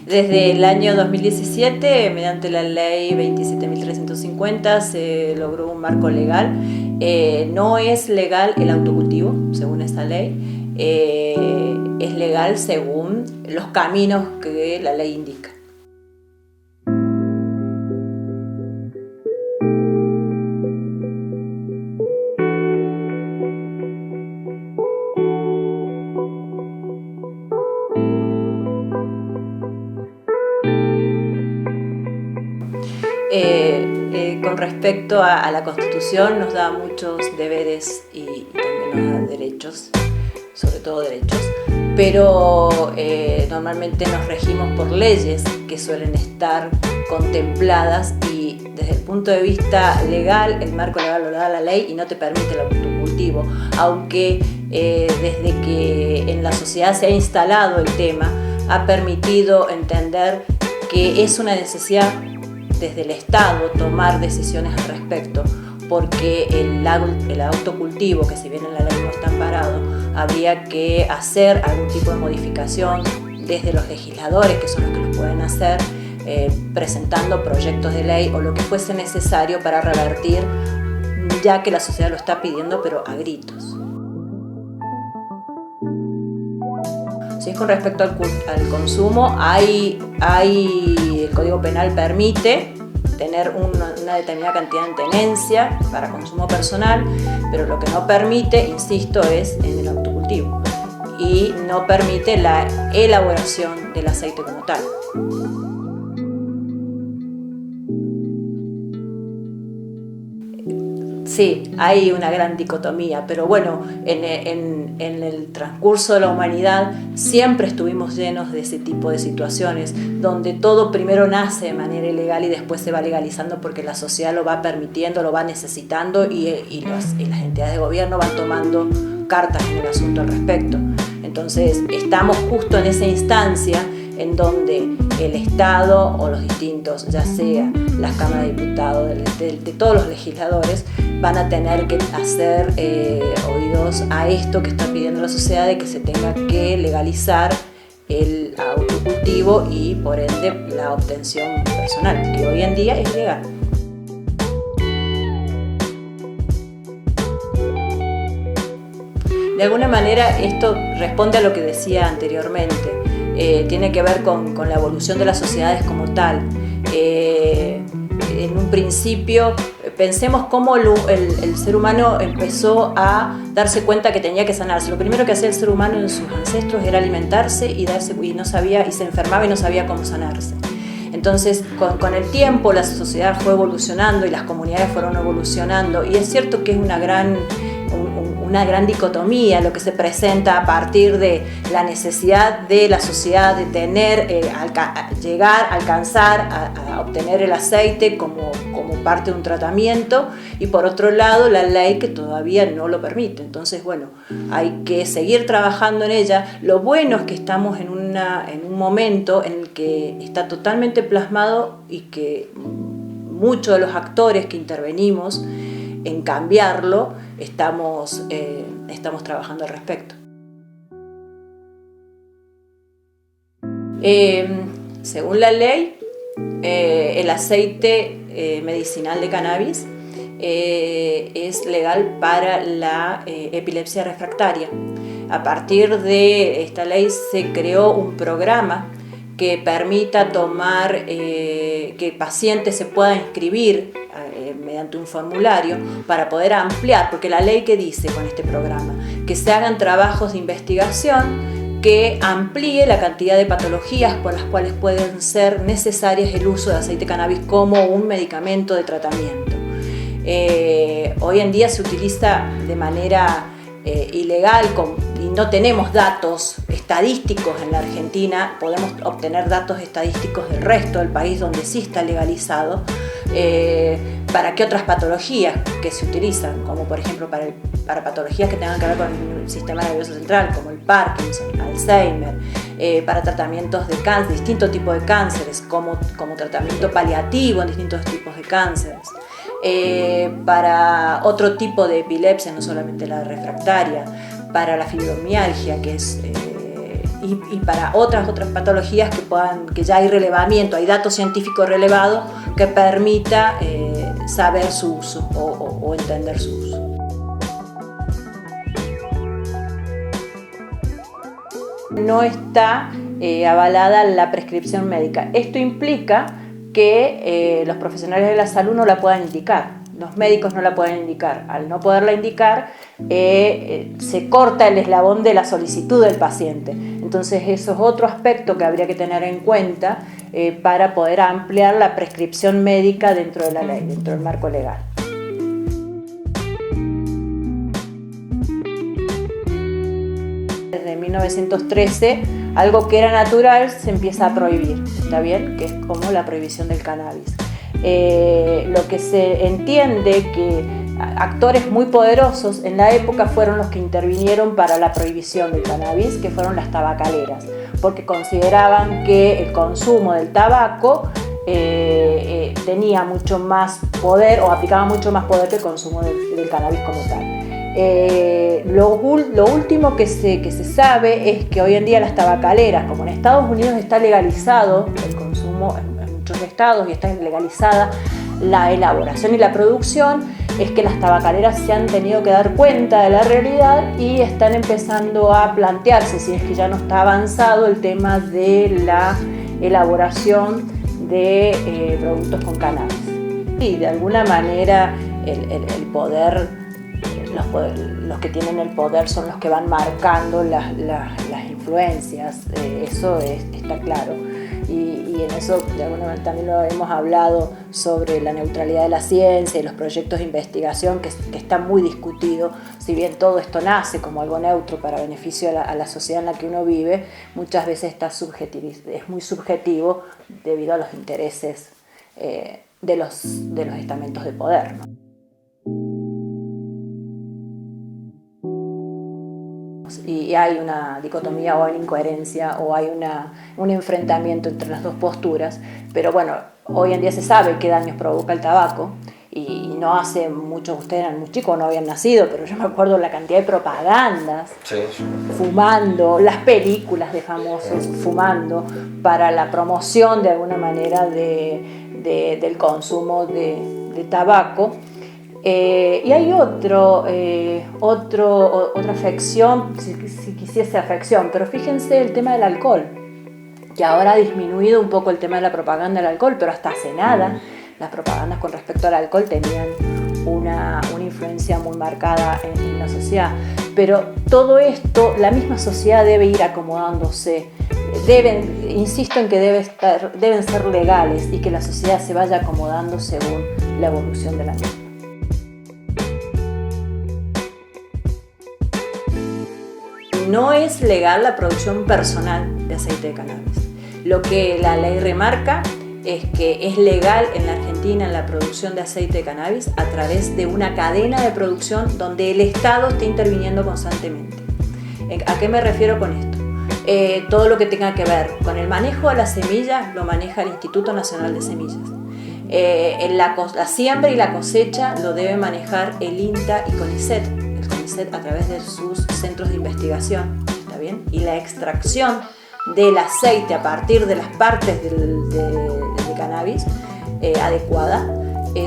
Desde el año 2017, mediante la ley 27.350, se logró un marco legal. No es legal el autocultivo, según esa ley. Es legal según los caminos que la ley indica. Con respecto a la Constitución, nos da muchos deberes y también nos da derechos, sobre todo derechos, pero normalmente nos regimos por leyes que suelen estar contempladas, y desde el punto de vista legal, el marco legal lo da la ley y no te permite el autocultivo, aunque desde que en la sociedad se ha instalado el tema, ha permitido entender que es una necesidad desde el Estado tomar decisiones al respecto, porque el autocultivo, que si bien en la ley no está amparado, habría que hacer algún tipo de modificación desde los legisladores, que son los que lo pueden hacer, presentando proyectos de ley o lo que fuese necesario para revertir, ya que la sociedad lo está pidiendo, pero a gritos. Si es con respecto al consumo, el Código Penal permite tener una determinada cantidad en tenencia para consumo personal, pero lo que no permite, insisto, es en el autocultivo, y no permite la elaboración del aceite como tal. Sí, hay una gran dicotomía, pero bueno, en el transcurso de la humanidad siempre estuvimos llenos de ese tipo de situaciones, donde todo primero nace de manera ilegal y después se va legalizando porque la sociedad lo va permitiendo, lo va necesitando, y las entidades de gobierno van tomando cartas en el asunto al respecto. Entonces estamos justo en esa instancia en donde el Estado o los distintos, ya sea las cámaras de diputados, de todos los legisladores, van a tener que hacer oídos a esto que está pidiendo la sociedad, de que se tenga que legalizar el autocultivo y por ende la obtención personal, que hoy en día es legal. De alguna manera esto responde a lo que decía anteriormente. Tiene que ver con la evolución de las sociedades como tal. En un principio, pensemos cómo el ser humano empezó a darse cuenta que tenía que sanarse. Lo primero que hacía el ser humano en sus ancestros era alimentarse y se enfermaba y no sabía cómo sanarse. Entonces, con el tiempo la sociedad fue evolucionando y las comunidades fueron evolucionando, y es cierto que es una gran dicotomía lo que se presenta a partir de la necesidad de la sociedad de tener, alcanzar a obtener el aceite como parte de un tratamiento, y por otro lado la ley que todavía no lo permite. Entonces, bueno, hay que seguir trabajando en ella. Lo bueno es que estamos en un momento en el que está totalmente plasmado, y que muchos de los actores que intervenimos en cambiarlo estamos trabajando al respecto. Según la ley, el aceite medicinal de cannabis es legal para la epilepsia refractaria. A partir de esta ley se creó un programa que permita tomar, que pacientes se puedan inscribir mediante un formulario para poder ampliar, porque la ley que dice con este programa, que se hagan trabajos de investigación que amplíe la cantidad de patologías por las cuales pueden ser necesarias el uso de aceite de cannabis como un medicamento de tratamiento. Hoy en día se utiliza de manera ilegal y no tenemos datos estadísticos en la Argentina. Podemos obtener datos estadísticos del resto del país donde sí está legalizado. ¿Para qué otras patologías que se utilizan? Como por ejemplo para patologías que tengan que ver con el sistema nervioso central, como el Parkinson, Alzheimer, para tratamientos de cáncer, distintos tipos de cánceres, como tratamiento paliativo en distintos tipos de cánceres. Para otro tipo de epilepsia, no solamente la refractaria, para la fibromialgia, que es y para otras patologías que ya hay relevamiento, hay datos científicos relevados que permita saber su uso o entender su uso. No está avalada la prescripción médica. Esto implica que los profesionales de la salud no la puedan indicar, los médicos no la pueden indicar. Al no poderla indicar, se corta el eslabón de la solicitud del paciente. Entonces eso es otro aspecto que habría que tener en cuenta para poder ampliar la prescripción médica dentro de la ley, dentro del marco legal. Desde 1913, algo que era natural se empieza a prohibir, ¿está bien? Que es como la prohibición del cannabis. Lo que se entiende que actores muy poderosos en la época fueron los que intervinieron para la prohibición del cannabis, que fueron las tabacaleras, porque consideraban que el consumo del tabaco tenía mucho más poder o aplicaba mucho más poder que el consumo del cannabis como tal. Lo último que se sabe es que hoy en día las tabacaleras, como en Estados Unidos está legalizado el consumo en muchos estados y está legalizada la elaboración y la producción, es que las tabacaleras se han tenido que dar cuenta de la realidad y están empezando a plantearse, si es que ya no está avanzado, el tema de la elaboración de productos con cannabis. Y de alguna manera el poder, los que tienen el poder son los que van marcando las influencias, eso está claro. Y en eso de alguna manera también lo hemos hablado sobre la neutralidad de la ciencia y los proyectos de investigación que está muy discutido. Si bien todo esto nace como algo neutro para beneficio a la sociedad en la que uno vive, muchas veces es muy subjetivo debido a los intereses de los estamentos de poder, ¿no? Y hay una dicotomía o hay una incoherencia o hay un enfrentamiento entre las dos posturas, pero bueno, hoy en día se sabe qué daños provoca el tabaco y no hace mucho, ustedes eran muy chicos, no habían nacido, pero yo me acuerdo la cantidad de propagandas, sí, fumando, las películas de famosos fumando para la promoción de alguna manera del consumo de tabaco. Y hay otra afección, si quisiese afección, pero fíjense el tema del alcohol, que ahora ha disminuido un poco el tema de la propaganda del alcohol, pero hasta hace nada las propagandas con respecto al alcohol tenían una influencia muy marcada en la sociedad. Pero todo esto, la misma sociedad debe ir acomodándose, insisto en que deben ser legales y que la sociedad se vaya acomodando según la evolución de la misma. No es legal la producción personal de aceite de cannabis. Lo que la ley remarca es que es legal en la Argentina la producción de aceite de cannabis a través de una cadena de producción donde el Estado está interviniendo constantemente. ¿A qué me refiero con esto? Todo lo que tenga que ver con el manejo de las semillas lo maneja el Instituto Nacional de Semillas. La siembra y la cosecha lo debe manejar el INTA y CONICET a través de sus centros de investigación, ¿está bien? Y la extracción del aceite a partir de las partes de cannabis adecuada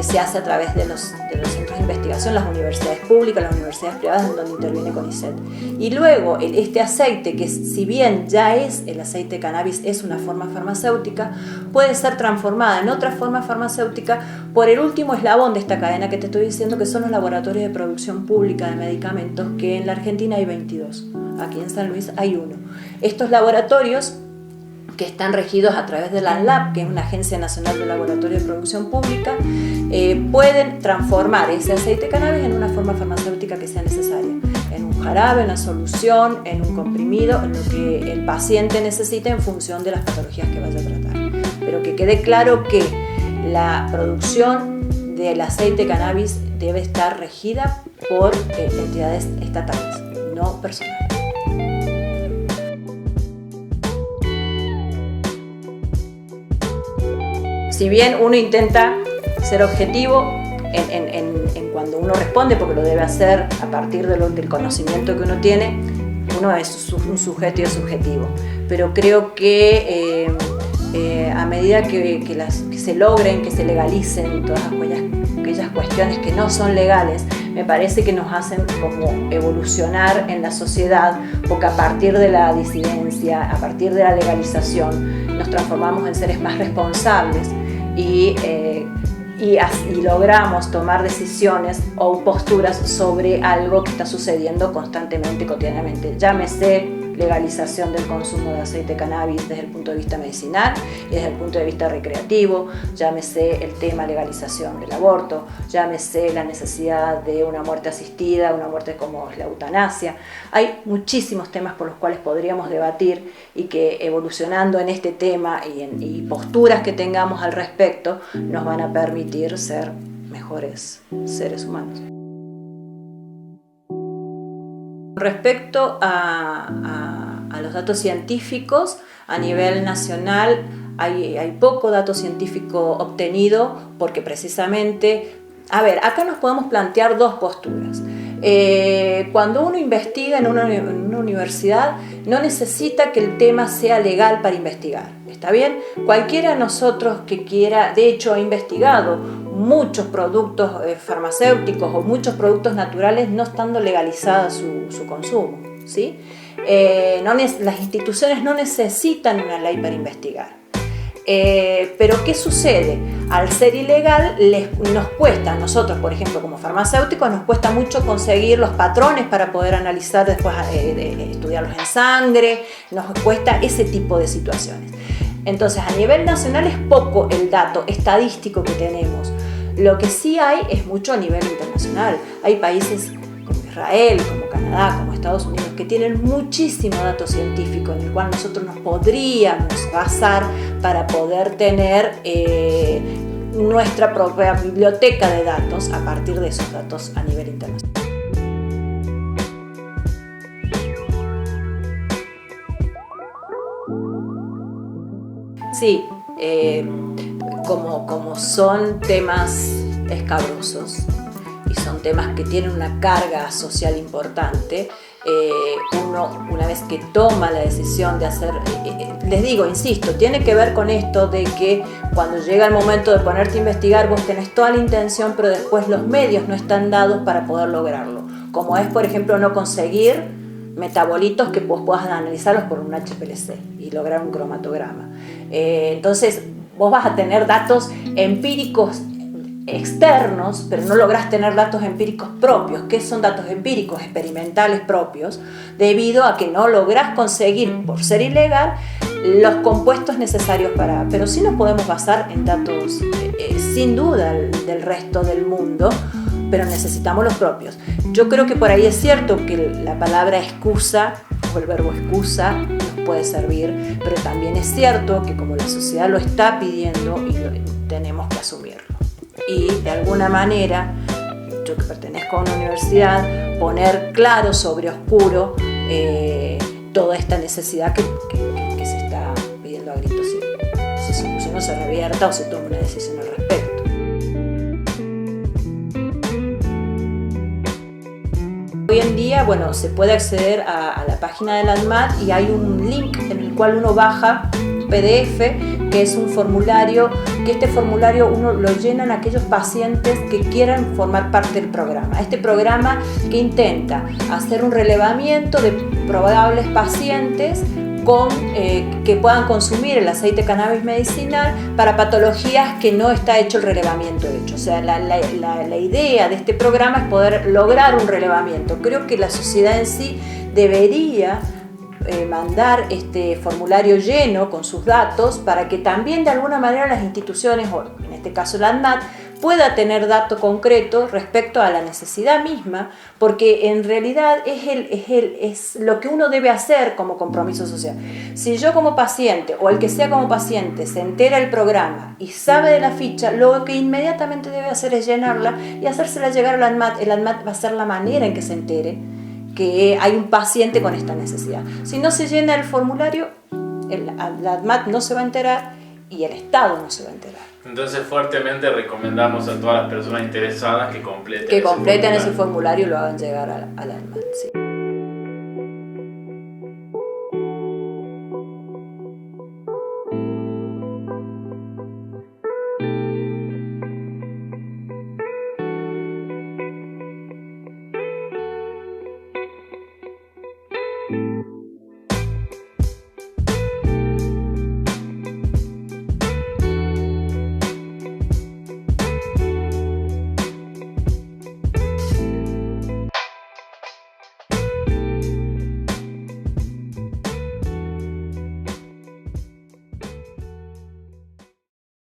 se hace a través de los centros de investigación, las universidades públicas, las universidades privadas, en donde interviene CONICET. Y luego este aceite, que si bien ya es el aceite de cannabis, es una forma farmacéutica, puede ser transformada en otra forma farmacéutica por el último eslabón de esta cadena que te estoy diciendo, que son los laboratorios de producción pública de medicamentos, que en la Argentina hay 22, aquí en San Luis hay 1. Estos laboratorios, que están regidos a través de la ANLAP, que es una agencia nacional de laboratorio de producción pública, pueden transformar ese aceite de cannabis en una forma farmacéutica que sea necesaria, en un jarabe, en una solución, en un comprimido, en lo que el paciente necesite en función de las patologías que vaya a tratar. Pero que quede claro que la producción del aceite de cannabis debe estar regida por entidades estatales, no personales. Si bien uno intenta ser objetivo en cuando uno responde, porque lo debe hacer a partir del conocimiento que uno tiene, uno es un sujeto y es subjetivo. Pero creo que a medida que se logren, que se legalicen todas aquellas cuestiones que no son legales, me parece que nos hacen como evolucionar en la sociedad, porque a partir de la disidencia, a partir de la legalización, nos transformamos en seres más responsables y logramos tomar decisiones o posturas sobre algo que está sucediendo constantemente, cotidianamente. Llámese legalización del consumo de aceite de cannabis desde el punto de vista medicinal y desde el punto de vista recreativo, llámese el tema legalización del aborto, llámese la necesidad de una muerte asistida, una muerte como es la eutanasia. Hay muchísimos temas por los cuales podríamos debatir y que evolucionando en este tema y posturas que tengamos al respecto nos van a permitir ser mejores seres humanos. Respecto a los datos científicos, a nivel nacional hay poco dato científico obtenido porque precisamente, acá nos podemos plantear dos posturas. Cuando uno investiga en una universidad, no necesita que el tema sea legal para investigar, ¿está bien? Cualquiera de nosotros que quiera, de hecho ha investigado muchos productos farmacéuticos o muchos productos naturales no estando legalizada su consumo, ¿sí? Las instituciones no necesitan una ley para investigar. Pero ¿qué sucede? Al ser ilegal nos cuesta, a nosotros por ejemplo como farmacéuticos nos cuesta mucho conseguir los patrones para poder analizar después, estudiarlos en sangre, nos cuesta ese tipo de situaciones. Entonces a nivel nacional es poco el dato estadístico que tenemos. Lo que sí hay es mucho a nivel internacional. Hay países como Israel, como Canadá, como Estados Unidos, que tienen muchísimo dato científico en el cual nosotros nos podríamos basar para poder tener nuestra propia biblioteca de datos a partir de esos datos a nivel internacional. Sí, como son temas escabrosos y son temas que tienen una carga social importante, uno una vez que toma la decisión de hacer, les digo, insisto, tiene que ver con esto de que cuando llega el momento de ponerte a investigar vos tenés toda la intención pero después los medios no están dados para poder lograrlo, como es por ejemplo no conseguir metabolitos que vos puedas analizarlos por un HPLC y lograr un cromatograma. Entonces vos vas a tener datos empíricos externos, pero no lográs tener datos empíricos propios. ¿Qué son datos empíricos? Experimentales propios, debido a que no lográs conseguir, por ser ilegal, los compuestos necesarios para... Pero sí nos podemos basar en datos, sin duda, del resto del mundo, pero necesitamos los propios. Yo creo que por ahí es cierto que la palabra excusa, o el verbo excusa, nos puede servir, pero también es cierto que como la sociedad lo está pidiendo, tenemos que asumirlo. Y de alguna manera, yo que pertenezco a una universidad, poner claro sobre oscuro toda esta necesidad que se está pidiendo a gritos, si no se revierta o se toma una decisión al respecto. Hoy en día, se puede acceder a la página del ANMAT y hay un link en el cual uno baja un PDF, que es un formulario, que este formulario uno lo llenan aquellos pacientes que quieran formar parte del programa. Este programa que intenta hacer un relevamiento de probables pacientes que puedan consumir el aceite de cannabis medicinal para patologías que no está hecho el relevamiento hecho. O sea, la idea de este programa es poder lograr un relevamiento. Creo que la sociedad en sí debería mandar este formulario lleno con sus datos para que también de alguna manera las instituciones, o en este caso la ANMAT, pueda tener dato concreto respecto a la necesidad misma, porque en realidad es lo que uno debe hacer como compromiso social. Si yo como paciente o el que sea como paciente se entera del programa y sabe de la ficha, lo que inmediatamente debe hacer es llenarla y hacérsela llegar al ANMAT. El ANMAT va a ser la manera en que se entere que hay un paciente con esta necesidad. Si no se llena el formulario, el ANMAT no se va a enterar y el Estado no se va a enterar. Entonces fuertemente recomendamos a todas las personas interesadas que completen ese formulario y lo hagan llegar al ANMAT. Sí.